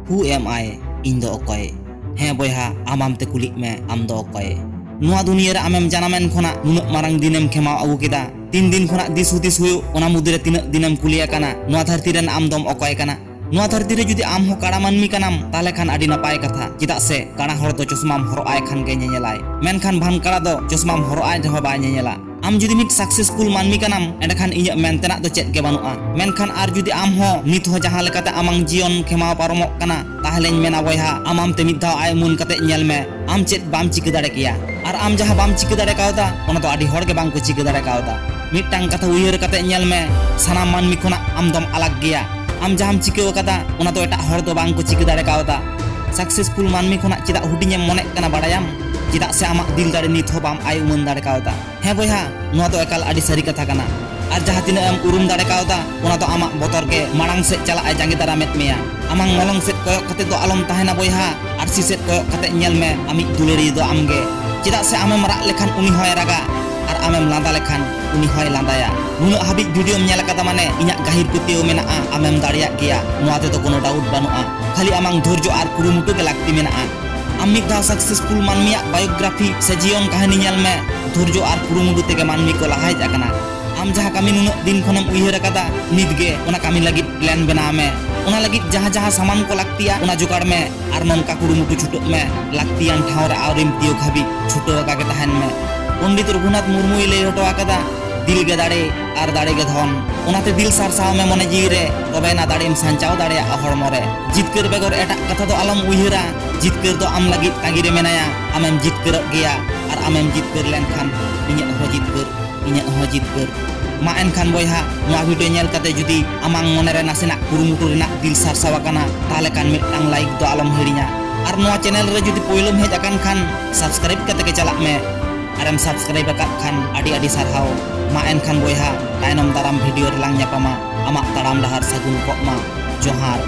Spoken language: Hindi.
Who am I? Ingdo okoy. He boyha amam te kulik me amdo okoy. Nowa दुनिया रे आमेम जानामेन खोना नुनक मारंग दिनेम खेमाव आगु केदा 3 दिन खोना दिस हुदिस हुयो ओना मुद्रे तिनक दिनेम कुलिया काना नोवा धरती रेन आमदम अकय काना नोवा धरती रे जुदि आम हो काड़ा मानमी कानाम ताले खान आडी नापाय कथा चिदा से काड़ा हर दो चश्माम हरआय खान गे नेनेलाय मेनखान भान काड़ा दो चश्माम हरआय जहो बाय नेनेला आम जुदि मिट सक्सेसफुल मानमी कानाम एंडखान इᱧ मेनतेना दो चेद गे बानुआ मेनखान आर जुदि आम हो नित हो जहां लेकाते आमांग जीवन खेमाव पारमोक काना ताहलेñ मेना बयहा आमाम ते मिद धाव आय मुन काते नेल मे आम चेद बाम चिका दाड़े किया और आम जहां बाम चिका दाड़े कावदा ओना तो आडी हर गे बांग को चिका दाड़े कावदा मिटटांग कथा उयहर काते नेल मे सानाम मानमी खोना आम दम अलग गया आम जहां चिका कादा ओना तो एटा हर दो बांग को चिका दाड़े कावदा सक्सेसफुल मानमी खोना चिदा हुडिᱧ मने काना बाड़ायाम चिदा से आमा दिल दाड़े नित हो बाम आय उमन दाड़े कावदा हे बयहा नोवा तो एकाल आडी सारी कथा काना और जहां तिना एम उरुम दाड़े कावदा ओना तो आमा बतर के माड़ांग से चला आय जांगे दारामेत मेया आमांग मलंग से कोयक कते दो आलम ताहेना बयहा आरसी से कोयक कते नेल मे आमी दुलेरी दो आमगे चिदा से आमेम राग लेखान उनी होय रागा और आमेम लांदा लेखान उनी होय लांदाया नुना हाबि वीडियो नेल कादा माने इᱧᱟ गाहिर कुतियो मेना आमेम दाड़िया गया नोवा ते तो कोनो डाउट बानुआ खाली आमांग धैर्य और कुरुमुटु के लागती मेना आम मिद धाव सक्सेसफुल मानमिया बायोग्राफी से जीवन कहानी नेल मे धैर्य और कुरुमुटु तेगे मानमी को लहा हेज आकना आम जहां कामी नुना दिन खनम उयहर कादा निदगे ओना कामी लगित प्लान बनाव मे ओना लगित जहां जहां सामान को लागतिया ओना जुगाड़ में और ननका कुरुमुटु छुटो में लागतियान ठाव रे आवरिम तियो खाबि छुटो का के तहन में पंडित रघुनाथ मुर्मू ले हटो आकदा दिल गे दाड़े और दाड़े गे धन ओनाते दिल सारसाव में मने जी रे तबे ना दाड़ेम सांचाव दाड़े हड़मो रे जितकर बेगर एटा कथा तो आलम उयहरा जितकर तो आम लगित तागी रे मेनाया आमेम जितकर गया और आमेम जितकर लेनखान इᱧa हो जितकर मा एनखान बयहा नोवा वीडियो नेल काते जुदी आमांग मने रे नासेना कुरुमुटु रेना दिल सारसाव आकाना ताहले खान मिटटांग लाइक दो आलम हिड़िña और नोवा चैनल रे जुदी पयलोम हेज आकान खान सब्सक्राइब काते के चलाक मे आरम सब्सक्राइब आकाद खान आडी आडी सारहाव मा एनखान बयहा तायनम दाराम वीडियो रेलांग ᱧᱟᱯᱟᱢᱟ आमाक ताड़ाम डहार सागुन कॉमा जोहार।